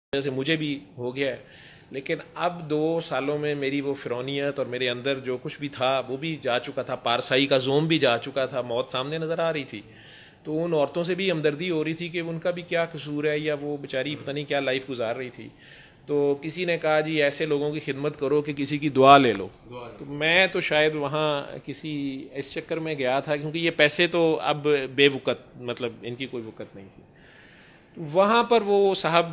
वजह से मुझे भी हो गया है। लेकिन अब 2 सालों में मेरी वो फिरौनियत और मेरे अंदर जो कुछ भी था वो भी जा चुका था, पारसाई का जोम भी जा चुका था, मौत सामने नज़र आ रही थी। तो उन औरतों से भी हमदर्दी हो रही थी कि उनका भी क्या कसूर है, या वो बेचारी पता नहीं क्या लाइफ गुजार रही थी। तो किसी ने कहा जी ऐसे लोगों की खिदमत करो कि किसी की दुआ ले लो। तो मैं तो शायद वहाँ किसी इस चक्कर में गया था, क्योंकि ये पैसे तो अब बेवकत, मतलब इनकी कोई वक़्त नहीं थी। वहाँ पर वो साहब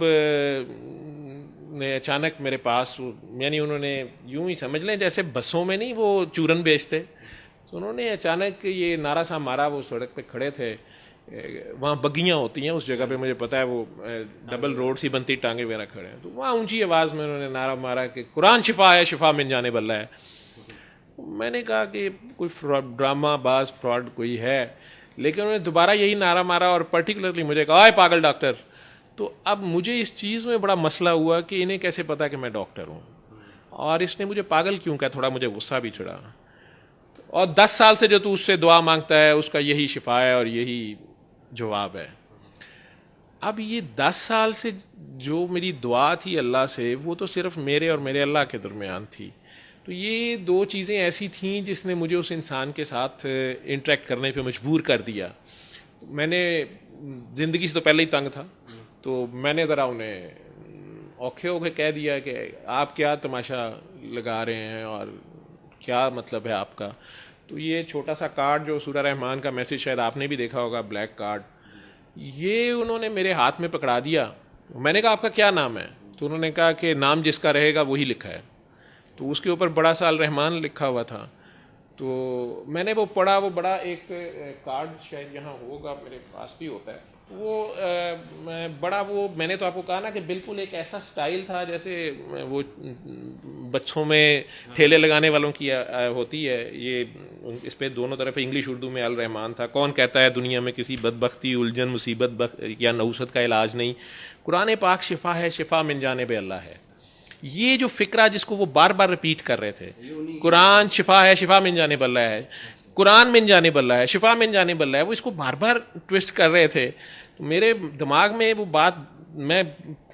ने अचानक मेरे पास, यानी उन्होंने यूं ही समझ लें जैसे बसों में नहीं वो चूरन बेचते, तो उन्होंने अचानक ये नारा सा मारा। वो सड़क पे खड़े थे, वहाँ बग्गियाँ होती हैं उस जगह पे, मुझे पता है, वो डबल रोड सी बनती, टांगे वगैरह खड़े हैं। तो वहाँ ऊंची आवाज़ में उन्होंने नारा मारा कि कुरान शिफा है, शिफा मिल जाने बल्ला है। मैंने कहा कि कोई ड्रामा बाज फ्रॉड कोई है, लेकिन उन्होंने दोबारा यही नारा मारा और पर्टिकुलरली मुझे कहा, आए पागल डॉक्टर। तो अब मुझे इस चीज़ में बड़ा मसला हुआ कि इन्हें कैसे पता कि मैं डॉक्टर हूँ, और इसने मुझे पागल क्यों कहा। थोड़ा मुझे गुस्सा भी चढ़ा। और 10 साल से जो तू उससे दुआ मांगता है उसका यही शिफा है और यही जवाब है। अब ये 10 साल से जो मेरी दुआ थी अल्लाह से, वो तो सिर्फ मेरे और मेरे अल्लाह के दरमियान थी। तो ये दो चीज़ें ऐसी थीं जिसने मुझे उस इंसान के साथ इंटरेक्ट करने पे मजबूर कर दिया। मैंने ज़िंदगी से तो पहले ही तंग था, तो मैंने ज़रा उन्हें औखे होके कह दिया कि आप क्या तमाशा लगा रहे हैं और क्या मतलब है आपका। तो ये छोटा सा कार्ड जो सूरह रहमान का मैसेज शायद आपने भी देखा होगा, ब्लैक कार्ड, ये उन्होंने मेरे हाथ में पकड़ा दिया। मैंने कहा आपका क्या नाम है? तो उन्होंने कहा कि नाम जिसका रहेगा वही लिखा है। तो उसके ऊपर बड़ा सा अल रहमान लिखा हुआ था। तो मैंने वो पढ़ा, वो बड़ा एक कार्ड शायद यहाँ होगा, मेरे पास भी होता है वो बड़ा, वो मैंने तो आपको कहा ना कि बिल्कुल एक ऐसा स्टाइल था जैसे वो बच्चों में ठेले लगाने वालों की होती है। ये इस पे दोनों तरफ इंग्लिश उर्दू में अल रहमान था। कौन कहता है दुनिया में किसी बदबख्ती, उलझन, मुसीबत या नौसत का इलाज नहीं। कुरान पाक शिफा है, शिफा मिन जानिब अल्लाह है। ये जो फिक्रा जिसको वो बार बार रिपीट कर रहे थे, कुरान शिफा है, शिफा मिन जानिब अल्लाह है, कुरान मिन जानिब अल्लाह है, शिफा मिन जानिब अल्लाह है, वो इसको बार बार ट्विस्ट कर रहे थे। तो मेरे दिमाग में वो बात मैं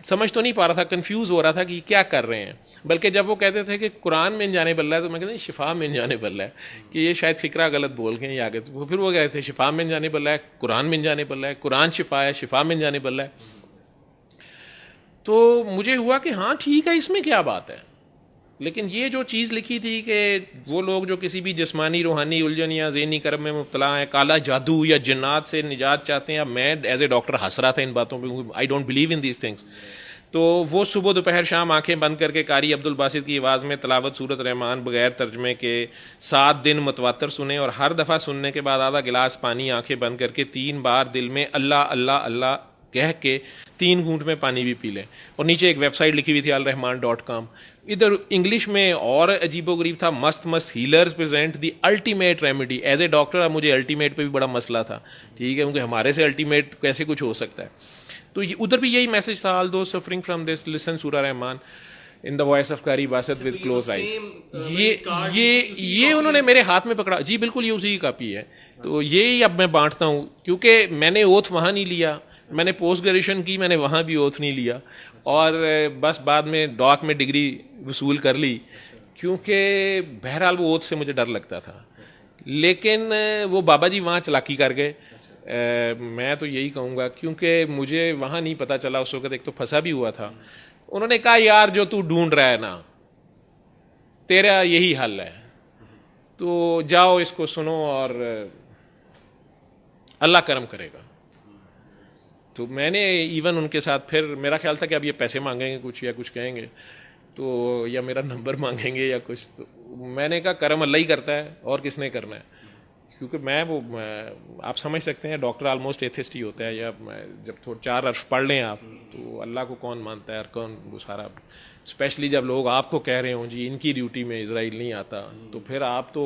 समझ तो नहीं पा रहा था, कंफ्यूज हो रहा था कि क्या कर रहे हैं। बल्कि जब वो कहते थे कि कुरान मिन जानिब अल्लाह है, तो मैं कहता शिफा मिन जानिब अल्लाह है, कि ये शायद फिक्रा गलत बोल गए आगे। तो फिर वो कहते थे शिफा मिन जानिब अल्लाह है, कुरान मिन जानिब अल्लाह है, कुरान शिफा है, शिफा मिन जानिब अल्लाह है। तो मुझे हुआ कि हाँ ठीक है, इसमें क्या बात है। लेकिन ये जो चीज़ लिखी थी कि वो लोग जो किसी भी जिस्मानी, रूहानी उलझन या ज़हनी कर्म में मुब्तला हैं, काला जादू या जिन्नात से निजात चाहते हैं। अब मैं एज ए डॉक्टर हंस रहा था इन बातों पे, I don't believe in these things. तो वो सुबह दोपहर शाम आंखें बंद करके कारी अब्दुल बासित की आवाज़ में तलावत सूरत रहमान बगैर तर्जमे के 7 दिन मुतवातर सुने, और हर दफ़ा सुनने के बाद आधा गिलास पानी आंखें बंद करके 3 बार दिल में अल्लाह अल्लाह अल्लाह कह के 3 घूंट में पानी भी पी लें। और नीचे एक वेबसाइट लिखी हुई थी alrahman.com। इधर इंग्लिश में और अजीबोगरीब था, मस्त मस्त healers present the ultimate remedy. As a doctor मुझे अल्टीमेट पे भी बड़ा मसला था, ठीक है, क्योंकि हमारे से अल्टीमेट कैसे कुछ हो सकता है। तो उधर भी यही मैसेज था, ऑल दो सफरिंग फ्रॉम दिस लिसन सूरह Rahman in the voice of कारी बासत विद क्लोज आइज। ये उन्होंने मेरे हाथ में पकड़ा। जी बिल्कुल, ये उसी की कॉपी है। तो ये ही अब मैं बांटता हूँ, क्योंकि मैंने ओथ वहाँ नहीं लिया, मैंने पोस्ट ग्रेजुएशन की, मैंने वहाँ भी ओथ नहीं लिया, और बस बाद में डॉक में डिग्री वसूल कर ली, क्योंकि बहरहाल वो ओथ से मुझे डर लगता था। लेकिन वो बाबा जी वहाँ चलाकी कर गए। मैं तो यही कहूँगा, क्योंकि मुझे वहाँ नहीं पता चला उस वक्त, एक तो फंसा भी हुआ था। उन्होंने कहा यार जो तू ढूंढ रहा है ना, तेरा यही हल है, तो जाओ इसको सुनो और अल्लाह करम करेगा। तो मैंने इवन उनके साथ फिर, मेरा ख्याल था कि अब ये पैसे मांगेंगे कुछ या कुछ कहेंगे, तो या मेरा नंबर मांगेंगे या कुछ। तो मैंने कहा करम अल्लाह ही करता है, और किसने करना है। क्योंकि आप समझ सकते हैं डॉक्टर ऑलमोस्ट एथिस्ट ही होता है, या जब थोड़ा 4 अर्श पढ़ लें आप, तो अल्लाह को कौन मानता है और कौन वो सारा। स्पेशली जब लोग आपको कह रहे हों जी इनकी ड्यूटी में इजराइल नहीं आता, तो फिर आप तो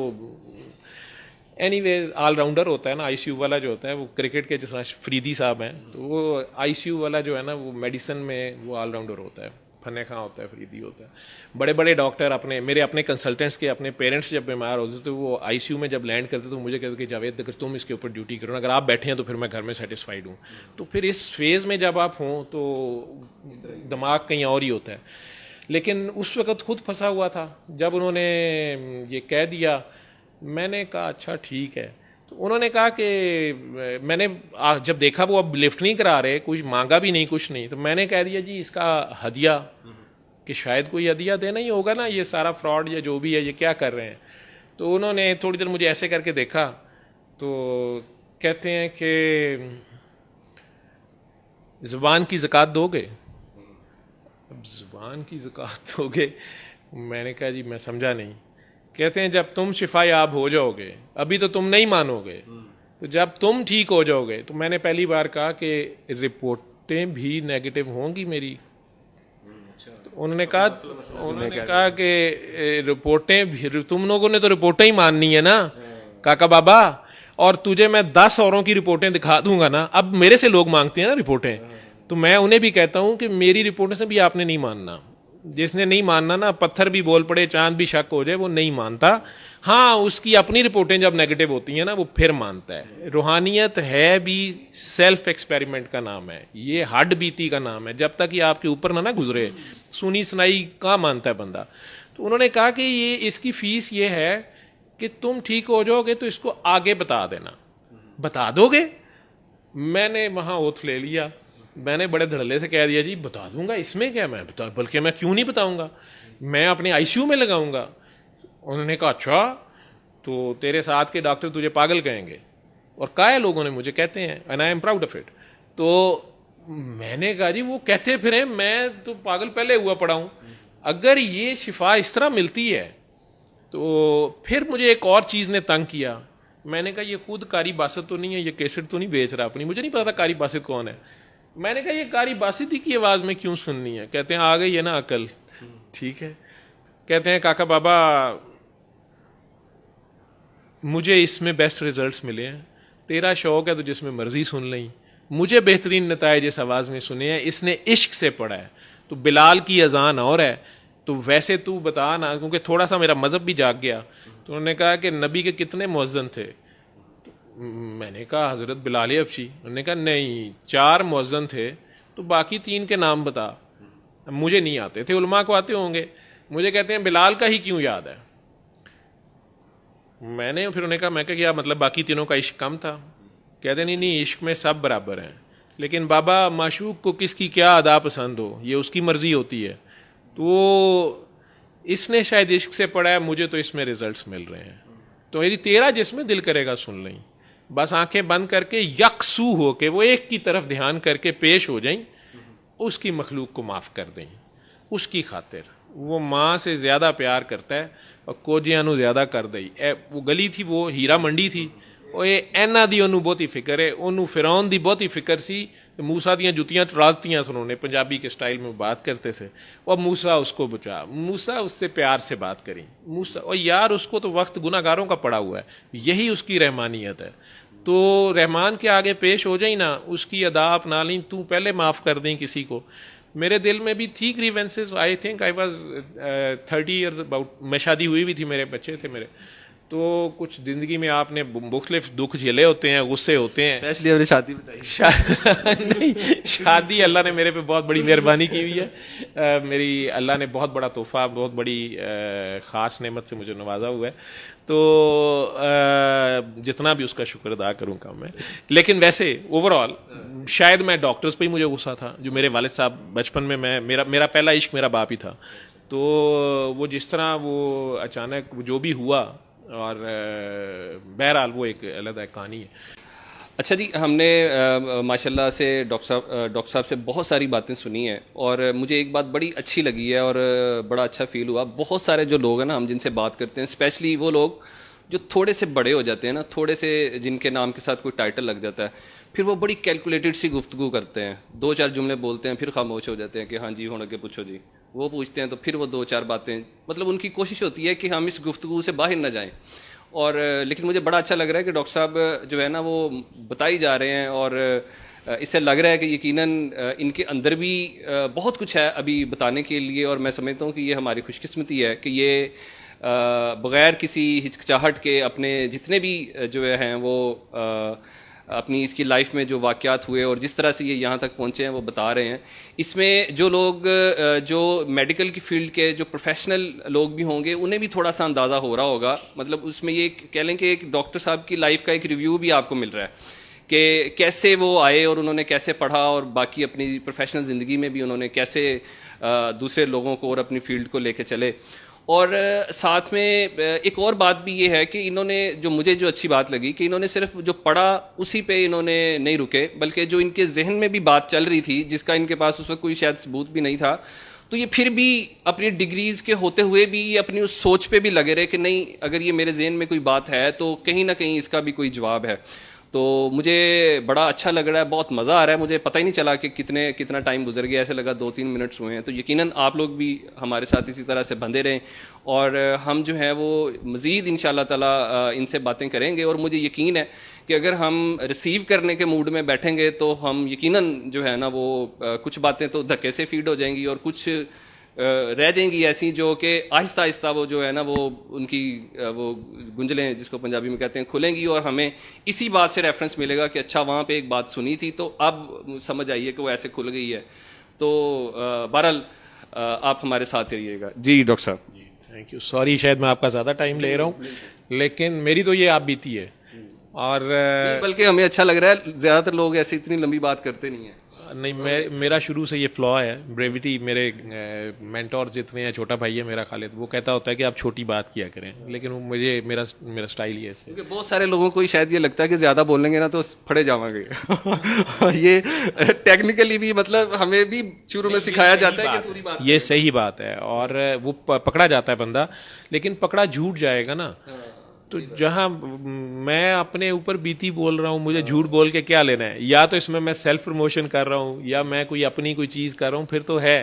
एनीवेज ऑलराउंडर होता है ना। आईसीयू वाला जो होता है वो क्रिकेट के, जिस तरह फरीदी साहब हैं, तो वो आईसीयू वाला जो है ना, वो मेडिसिन में वो ऑलराउंडर होता है। फने खां होता है, फरीदी होता है। बड़े बड़े डॉक्टर अपने, मेरे अपने कंसल्टेंट्स के अपने पेरेंट्स जब बीमार होते तो वो आईसीयू में जब लैंड करते तो मुझे कहते कि जावेद अगर तुम इसके ऊपर ड्यूटी करो, अगर आप बैठे हैं तो फिर मैं घर में सेटिस्फाइड हूँ। तो फिर इस फेज़ में जब आप हों तो दिमाग कहीं और ही होता है। लेकिन उस वक़्त खुद फंसा हुआ था। जब उन्होंने ये कह दिया, मैंने कहा अच्छा ठीक है। तो उन्होंने कहा कि मैंने जब देखा वो अब लिफ्ट नहीं करा रहे, कुछ मांगा भी नहीं, कुछ नहीं, तो मैंने कह दिया जी इसका हदिया, कि शायद कोई हदिया देना ही होगा ना, ये सारा फ्रॉड या जो भी है ये क्या कर रहे हैं। तो उन्होंने थोड़ी देर मुझे ऐसे करके देखा तो कहते हैं कि ज़ुबान की ज़कात दोगे? अब ज़ुबान की ज़कात दोगे, मैंने कहा जी मैं समझा नहीं। कहते हैं जब तुम शिफायाब हो जाओगे, अभी तो तुम नहीं मानोगे, तो जब तुम ठीक हो जाओगे, तो मैंने पहली बार कहा कि रिपोर्टें भी नेगेटिव होंगी मेरी। तो उन्होंने कहा कि रिपोर्टें भी, तुम लोगों ने तो रिपोर्टें ही माननी है ना काका बाबा, और तुझे मैं 10 औरों की रिपोर्टें दिखा दूंगा ना। अब मेरे से लोग मांगते हैं ना रिपोर्टें, तो मैं उन्हें भी कहता हूं कि मेरी रिपोर्टें से भी आपने नहीं मानना। जिसने नहीं मानना ना, पत्थर भी बोल पड़े, चांद भी शक हो जाए, वो नहीं मानता। हाँ, उसकी अपनी रिपोर्टें जब नेगेटिव होती हैं ना, वो फिर मानता है। रूहानियत है भी सेल्फ एक्सपेरिमेंट का नाम है, ये हड बीती का नाम है। जब तक ये आपके ऊपर ना गुजरे, सुनी सुनाई कहाँ मानता है बंदा। तो उन्होंने कहा कि ये इसकी फीस ये है कि तुम ठीक हो जाओगे तो इसको आगे बता देना। बता दोगे? मैंने वहां ओथ ले लिया, मैंने बड़े धड़ल्ले से कह दिया जी बता दूंगा, इसमें क्या, मैं बता, बल्कि मैं क्यों नहीं बताऊंगा, मैं अपने आईसीयू में लगाऊंगा। उन्होंने कहा अच्छा, तो तेरे साथ के डॉक्टर तुझे पागल कहेंगे, और कहा लोगों ने मुझे कहते हैं, and I am proud of it. तो मैंने कहा जी वो कहते फिर मैं तो पागल पहले हुआ पड़ा हूं। अगर ये शिफा इस तरह मिलती है तो फिर मुझे एक और चीज ने तंग किया। मैंने कहा ये खुद कारी बासित तो नहीं है, ये कैसेट तो नहीं बेच रहा अपनी, मुझे नहीं पता था कारी बासित कौन है। मैंने कहा ये कारी बासिती की आवाज में क्यों सुननी है? कहते हैं आ गई है ना अकल, ठीक है। कहते हैं काका बाबा मुझे इसमें बेस्ट रिजल्ट्स मिले हैं, तेरा शौक है तो जिसमें मर्जी सुन लें, मुझे बेहतरीन नताइज इस आवाज में सुने हैं, इसने इश्क से पढ़ा है। तो बिलाल की अजान और है, तो वैसे तू बता ना, क्योंकि थोड़ा सा मेरा मजहब भी जाग गया। तो उन्होंने कहा कि नबी के कितने मुअज्जिन थे? मैंने कहा हजरत बिलाल अफशी। उन्होंने कहा नहीं, 4 मुअज्जिन थे, तो बाकी 3 के नाम बता। मुझे नहीं आते थे, उलमा को आते होंगे। मुझे कहते हैं बिलाल का ही क्यों याद है? मैंने फिर उन्हें कहा, मैं क्या मतलब बाकी तीनों का इश्क कम था? कहते नहीं नहीं, इश्क में सब बराबर हैं, लेकिन बाबा माशूक को किसकी क्या अदा पसंद हो ये उसकी मर्जी होती है। तो इसने शायद इश्क से पढ़ा है, मुझे तो इसमें रिजल्ट्स मिल रहे हैं। तो मेरी तेरा जिसमें दिल करेगा सुन लें, बस आंखें बंद करके यकसू हो के वो एक की तरफ ध्यान करके पेश हो जाएं, उसकी मखलूक को माफ कर दें। उसकी खातिर वो माँ से ज्यादा प्यार करता है और कोजियां नू ज्यादा कर दई। वो गली थी, वो हीरा मंडी थी, और ये एना दी ओनू बहुती फिक्र है, ओनू फिरौन दी बहुती फिक्र सी। मूसा दियां जुतियां टरालतियां सुनोने, पंजाबी के स्टाइल में बात करते थे। और मूसा उसको बचा, मूसा उससे प्यार से बात करी, मूसा, और यार उसको तो वक्त गुनाहगारों का पड़ा हुआ है, यही उसकी रहमानियत है। तो रहमान के आगे पेश हो जाई ना, उसकी अदा अपना ली, तू पहले माफ कर दें किसी को। मेरे दिल में भी थी grievances, I think I was 30 years about, मैं शादी हुई भी थी, मेरे बच्चे थे मेरे। तो कुछ जिंदगी में आपने मुख्तलिफ दुख झेले होते हैं, गुस्से होते हैं। स्पेशली अपनी शादी बताइए। नहीं, शादी अल्लाह ने मेरे पे बहुत बड़ी मेहरबानी की हुई है। मेरी अल्लाह ने बहुत बड़ा तोहफा, बहुत बड़ी ख़ास नेमत से मुझे नवाजा हुआ है। तो जितना भी उसका शुक्र अदा करूँ कम है। लेकिन वैसे ओवरऑल शायद मैं डॉक्टर्स पे ही मुझे गुस्सा था, जो मेरे वालिद साहब बचपन में, मेरा पहला इश्क मेरा बाप ही था। तो वो जिस तरह वो अचानक जो भी हुआ, और बहरहाल वो एक अलग कहानी है। अच्छा जी, हमने माशाल्लाह से डॉक्टर साहब से बहुत सारी बातें सुनी हैं, और मुझे एक बात बड़ी अच्छी लगी है और बड़ा अच्छा फील हुआ। बहुत सारे जो लोग हैं ना, हम जिनसे बात करते हैं, स्पेशली वो लोग जो थोड़े से बड़े हो जाते हैं ना, थोड़े से जिनके नाम के साथ कोई टाइटल लग जाता है, फिर वो बड़ी कैलकुलेटेड सी गुफ्तगू करते हैं, 2-4 जुमले बोलते हैं, फिर खामोश हो जाते हैं कि हाँ जी हुण अगे पूछो जी। वो पूछते हैं तो फिर वो 2-4 बातें, मतलब उनकी कोशिश होती है कि हम इस गुफ्तगू से बाहर ना जाएं। और लेकिन मुझे बड़ा अच्छा लग रहा है कि डॉक्टर साहब जो है ना वो बताई जा रहे हैं, और इससे लग रहा है कि यकीनन इनके अंदर भी बहुत कुछ है अभी बताने के लिए, और मैं समझता हूँ कि ये हमारी खुशकिस्मती है कि ये बग़ैर किसी हिचकिचाहट के अपने जितने भी जो हैं वो अपनी इसकी लाइफ में जो वाक़यात हुए और जिस तरह से ये यहाँ तक पहुँचे हैं वो बता रहे हैं। इसमें जो लोग जो मेडिकल की फील्ड के जो प्रोफेशनल लोग भी होंगे उन्हें भी थोड़ा सा अंदाज़ा हो रहा होगा, मतलब उसमें ये कह लें कि एक डॉक्टर साहब की लाइफ का एक रिव्यू भी आपको मिल रहा है कि कैसे वो आए और उन्होंने कैसे पढ़ा और बाकी अपनी प्रोफेशनल ज़िंदगी में भी उन्होंने कैसे दूसरे लोगों को और अपनी फील्ड को लेके चले। और साथ में एक और बात भी ये है कि इन्होंने जो मुझे जो अच्छी बात लगी कि इन्होंने सिर्फ जो पढ़ा उसी पे इन्होंने नहीं रुके, बल्कि जो इनके जहन में भी बात चल रही थी जिसका इनके पास उस वक्त कोई शायद सबूत भी नहीं था, तो ये फिर भी अपनी डिग्रीज के होते हुए भी ये अपनी उस सोच पे भी लगे रहे कि नहीं, अगर ये मेरे जहन में कोई बात है तो कहीं ना कहीं इसका भी कोई जवाब है। तो मुझे बड़ा अच्छा लग रहा है, बहुत मज़ा आ रहा है। मुझे पता ही नहीं चला कि कितना टाइम गुजर गया, ऐसे लगा 2-3 मिनट्स हुए हैं। तो यकीनन आप लोग भी हमारे साथ इसी तरह से बंधे रहें और हम जो है वो मज़ीद इंशाल्लाह ताला इनसे बातें करेंगे। और मुझे यकीन है कि अगर हम रिसीव करने के मूड में बैठेंगे तो हम यकीनन जो है ना वो कुछ बातें तो धक्के से फीड हो जाएंगी और कुछ रह जाएंगी ऐसी जो कि आहिस्ता आहिस्ता वो जो है ना वो उनकी वो गुंजलें जिसको पंजाबी में कहते हैं खुलेंगी और हमें इसी बात से रेफरेंस मिलेगा कि अच्छा वहाँ पे एक बात सुनी थी तो अब समझ आइए कि वो ऐसे खुल गई है। तो बहरहाल आप हमारे साथ रहिएगा। जी डॉक्टर साहब। जी थैंक यू। सॉरी शायद मैं आपका ज़्यादा टाइम ले रहा हूँ, लेकिन मेरी तो ये आप बीती है और बल्कि हमें अच्छा लग रहा है, ज़्यादातर लोग ऐसे इतनी लंबी बात करते नहीं हैं। नहीं, मेरा शुरू से ये फ्लॉ है, ब्रेविटी। मेरे मेंटोर जितने हैं, छोटा भाई है मेरा खालिद, वो कहता होता है कि आप छोटी बात किया करें, लेकिन वो मेरा स्टाइल ही है ऐसे। क्योंकि बहुत सारे लोगों को शायद ये लगता है कि ज़्यादा बोलेंगे ना तो फड़े जावांगे ये टेक्निकली भी मतलब हमें भी शुरू में सिखाया जाता है कि पूरी बात, ये सही बात है और वो पकड़ा जाता है बंदा, लेकिन पकड़ा झूठ जाएगा ना। तो जहां मैं अपने ऊपर बीती बोल रहा हूँ, मुझे झूठ बोल के क्या लेना है? या तो इसमें मैं सेल्फ प्रमोशन कर रहा हूँ या मैं कोई अपनी कोई चीज कर रहा हूँ, फिर तो है।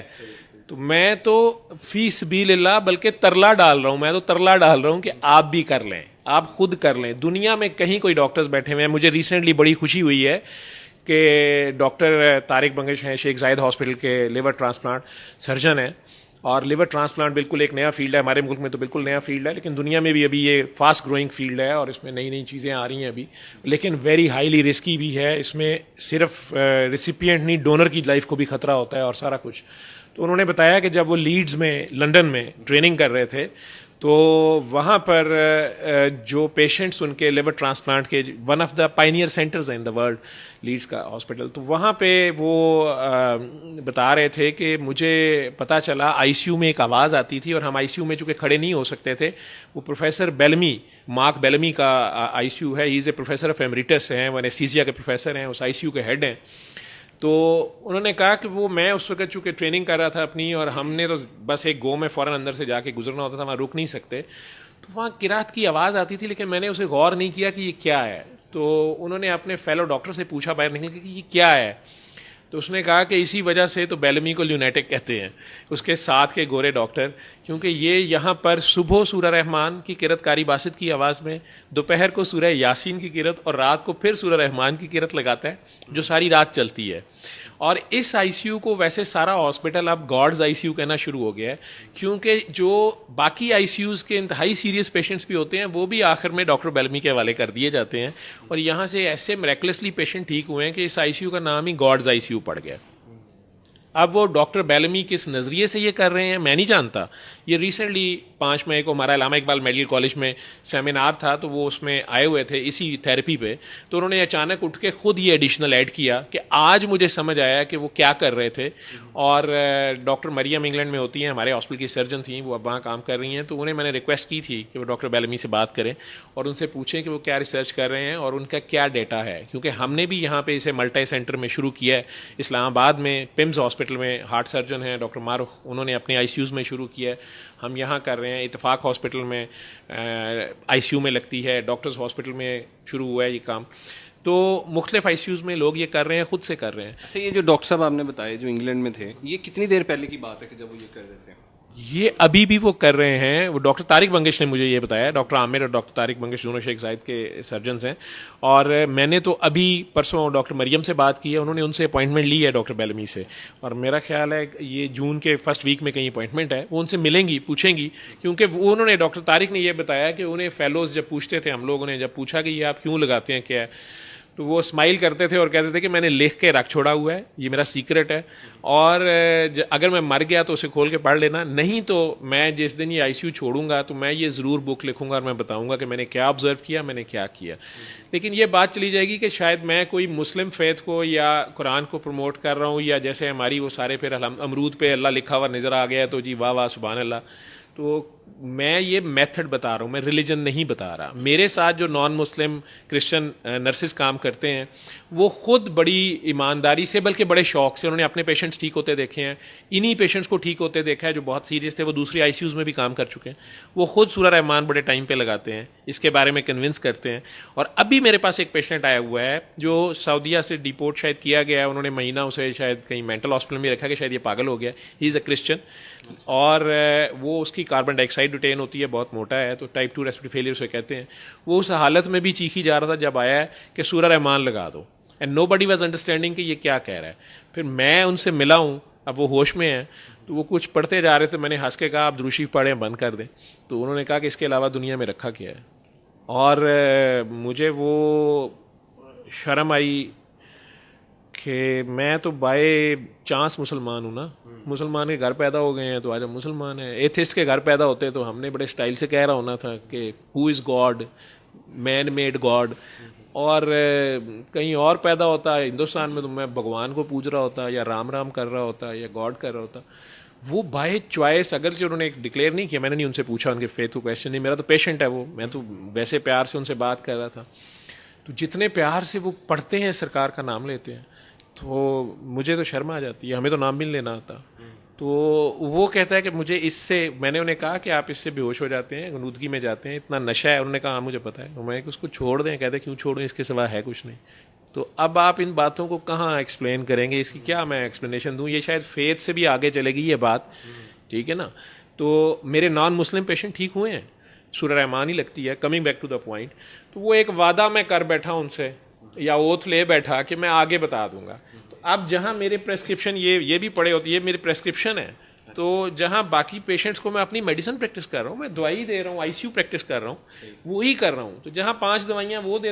तो मैं तो फी सबीलिल्लाह बल्कि तरला डाल रहा हूँ, मैं तो तरला डाल रहा हूँ कि आप भी कर लें, आप खुद कर लें। दुनिया में कहीं कोई डॉक्टर्स बैठे हुए हैं। मुझे रिसेंटली बड़ी खुशी हुई है कि डॉक्टर तारिक बंगश हैं, शेख जायद हॉस्पिटल के लिवर ट्रांसप्लांट सर्जन हैं। और लिवर ट्रांसप्लांट बिल्कुल एक नया फील्ड है, हमारे मुल्क में तो बिल्कुल नया फील्ड है, लेकिन दुनिया में भी अभी ये फास्ट ग्रोइंग फील्ड है और इसमें नई नई चीज़ें आ रही हैं अभी, लेकिन वेरी हाईली रिस्की भी है। इसमें सिर्फ रिसिपिएंट नहीं, डोनर की लाइफ को भी खतरा होता है और सारा कुछ। तो उन्होंने बताया कि जब वो लीड्स में लंदन में ट्रेनिंग कर रहे थे तो वहाँ पर जो पेशेंट्स उनके लिवर ट्रांसप्लांट के, one of the pioneer centres in the world Leeds का हॉस्पिटल, तो वहाँ पे वो बता रहे थे कि मुझे पता चला आईसीयू में एक आवाज़ आती थी और हम आईसीयू में चूँकि खड़े नहीं हो सकते थे। वो प्रोफेसर बेलमी, मार्क बेलमी का आईसीयू है, he is a professor of emeritus हैं, वो एनेस्थीसिया के प्रोफेसर हैं, उस आईसीयू के हेड हैं। तो उन्होंने कहा कि वो मैं उस वक्त चूँकि ट्रेनिंग कर रहा था अपनी और हमने तो बस एक गो में फ़ौरन अंदर से जाके गुजरना होता था, वहाँ रुक नहीं सकते। तो वहाँ किरात की आवाज़ आती थी, लेकिन मैंने उसे गौर नहीं किया कि ये क्या है। तो उन्होंने अपने फेलो डॉक्टर से पूछा बाहर निकल के कि ये क्या है। तो उसने कहा कि इसी वजह से तो बेलमी को ल्यूनेटिक कहते हैं, उसके साथ के गोरे डॉक्टर, क्योंकि ये यहाँ पर सुबह सूरह रहमान की किरत कारी बासित की आवाज़ में, दोपहर को सूरह यासीन की किरत और रात को फिर सूरह रहमान की किरत लगाता है जो सारी रात चलती है। और इस आईसीयू को वैसे सारा हॉस्पिटल अब गॉड्स आईसीयू कहना शुरू हो गया है, क्योंकि जो बाकी आईसीयूज के इंतहाई सीरियस पेशेंट्स भी होते हैं वो भी आखिर में डॉक्टर बेलमी के हवाले कर दिए जाते हैं। और यहाँ से ऐसे मिरेकलसली पेशेंट ठीक हुए हैं कि इस आईसीयू का नाम ही गॉड्स आईसीयू पड़ गया। अब वो डॉक्टर बेलमी किस नज़रिए से ये कर रहे हैं मैं नहीं जानता। ये रिसेंटली 5 मई को हमारा इलामा इकबाल मेडिकल कॉलेज में सेमिनार था, तो वो उसमें आए हुए थे इसी थेरेपी पे। तो उन्होंने अचानक उठ के खुद ये एडिशनल ऐड किया कि आज मुझे समझ आया कि वो क्या कर रहे थे। और डॉक्टर मरियम इंग्लैंड में होती हैं, हमारे हॉस्पिटल की सर्जन थी, वो अब वहाँ काम कर रही हैं। तो उन्हें मैंने रिक्वेस्ट की थी कि वो डॉक्टर बेलमी से बात करें और उनसे पूछें कि वो क्या रिसर्च कर रहे हैं और उनका क्या डेटा है, क्योंकि हमने भी यहाँ पे इसे मल्टी सेंटर में शुरू किया है। इस्लामाबाद में पिम्स हॉस्पिटल में हार्ट सर्जन हैं डॉक्टर मारूख, उन्होंने अपने आईसीयूज़ में शुरू किया है। हम यहाँ कर रहे हैं, इत्तेफाक हॉस्पिटल में आईसीयू में लगती है, डॉक्टर्स हॉस्पिटल में शुरू हुआ है ये काम। तो मुख्तलिफ आईसीयूज़ में लोग ये कर रहे हैं, खुद से कर रहे हैं। अच्छा, ये जो डॉक्टर साहब आपने बताए जो इंग्लैंड में थे, ये कितनी देर पहले की बात है कि जब वो ये कर रहे थे? ये अभी भी वो कर रहे हैं। वो डॉक्टर तारिक बंगिश ने मुझे ये बताया, डॉक्टर आमिर और डॉक्टर तारिक बंगिश दोनों शेख जायद के सर्जन्स हैं। और मैंने तो अभी परसों डॉक्टर मरियम से बात की है, उन्होंने उनसे अपॉइंटमेंट ली है डॉक्टर बेलमी से, और मेरा ख्याल है ये जून के फर्स्ट वीक में कहीं अपॉइंटमेंट है, वो उनसे मिलेंगी, पूछेंगी। क्योंकि वो उन्होंने, डॉक्टर तारिक ने ये बताया कि उन्हें फेलोज जब पूछते थे, हम लोगों ने जब पूछा कि ये आप क्यों लगाते हैं, क्या है, तो वो स्माइल करते थे और कहते थे कि मैंने लिख के रख छोड़ा हुआ है, ये मेरा सीक्रेट है, और अगर मैं मर गया तो उसे खोल के पढ़ लेना, नहीं तो मैं जिस दिन ये आईसीयू छोड़ूंगा तो मैं ये ज़रूर बुक लिखूंगा और मैं बताऊंगा कि मैंने क्या ऑब्जर्व किया, मैंने क्या किया। लेकिन ये बात चली जाएगी कि शायद मैं कोई मुस्लिम फेथ को या कुरान को प्रमोट कर रहा हूँ, या जैसे हमारी वो सारे फिर अमरूद पे अल्लाह लिखा हुआ नज़र आ गया तो जी वाह वाह सुभान अल्लाह। तो मैं ये मेथड बता रहा हूँ, मैं रिलीजन नहीं बता रहा। मेरे साथ जो नॉन मुस्लिम क्रिश्चियन नर्सिस काम करते हैं, वो खुद बड़ी ईमानदारी से, बल्कि बड़े शौक से, उन्होंने अपने पेशेंट्स ठीक होते देखे हैं, इन्हीं पेशेंट्स को ठीक होते देखा है जो बहुत सीरियस थे, वो दूसरी आईसीयूज़ में भी काम कर चुके हैं। वो खुद सूरह रहमान बड़े टाइम पे लगाते हैं, इसके बारे में कन्विंस करते हैं। और अभी मेरे पास एक पेशेंट आया हुआ है जो सऊदीया से डिपोर्ट शायद किया गया है, उन्होंने महीना उसे शायद कहीं मेंटल हॉस्पिटल में रखा कि शायद ये पागल हो गया। ही इज़ अ क्रिश्चियन, और वो उसकी कार्बन डाइऑक्साइड रिटेन होती है, बहुत मोटा है, तो टाइप 2 रेस्पिरेटरी फेलियर उसे कहते हैं। वो उस हालत में भी चीखी जा रहा था जब आया है कि सूरह रहमान लगा दो, and nobody was understanding कि ये क्या कह रहा है। फिर मैं उनसे मिला हूँ, अब वो होश में है, तो वो कुछ पढ़ते जा रहे थे, मैंने हंस के कहा आप दुरूशी पढ़ें, बंद कर दें। तो उन्होंने कहा कि इसके अलावा दुनिया में रखा क्या है। और मुझे वो शर्म आई कि मैं तो बाय चांस मुसलमान हूँ ना, मुसलमान के घर पैदा हो गए हैं तो आज हम मुसलमान हैं। एथिस्ट के घर पैदा होते तो हमने बड़े स्टाइल से कह रहा होना था कि who is God, man made God. और कहीं और पैदा होता है हिंदुस्तान में तो मैं भगवान को पूज रहा होता, या राम राम कर रहा होता, या गॉड कर रहा होता। वो बाय चॉइस, अगर जो उन्होंने डिक्लेयर नहीं किया, मैंने नहीं उनसे पूछा उनके फेथ को क्वेश्चन नहीं, मेरा तो पेशेंट है वो, मैं तो वैसे प्यार से उनसे बात कर रहा था। तो जितने प्यार से वो पढ़ते हैं, सरकार का नाम लेते हैं, तो मुझे तो शर्म आ जाती है, हमें तो नाम भी नहीं लेना आता। तो वो कहता है कि मुझे इससे, मैंने उन्हें कहा कि आप इससे बेहोश हो जाते हैं, गनूदगी में जाते हैं, इतना नशा है। उन्होंने कहा हाँ मुझे पता है। तो मैं कि उसको छोड़ दें, कहते क्यों छोड़ूं, इसके सिवा है कुछ नहीं। तो अब आप इन बातों को कहाँ एक्सप्लेन करेंगे, इसकी क्या मैं एक्सप्लेनेशन दूँ, ये शायद फेथ से भी आगे चलेगी ये बात, ठीक है ना। तो मेरे नॉन मुस्लिम पेशेंट ठीक हुए हैं, सूरह रहमान ही लगती है, coming back to the point. तो वो एक वादा मैं कर बैठा उनसे, या ओथ ले बैठा कि मैं आगे बता दूंगा। तो अब जहाँ मेरे प्रेस्क्रिप्शन ये भी पड़े होती है, मेरे प्रेस्क्रिप्शन है, तो जहाँ बाकी पेशेंट्स को मैं अपनी मेडिसिन प्रैक्टिस कर रहा हूँ, मैं दवाई दे रहा हूँ, आईसीयू प्रैक्टिस कर रहा हूँ, वो ही कर रहा हूँ। तो जहाँ 5 दवाइयाँ वो देता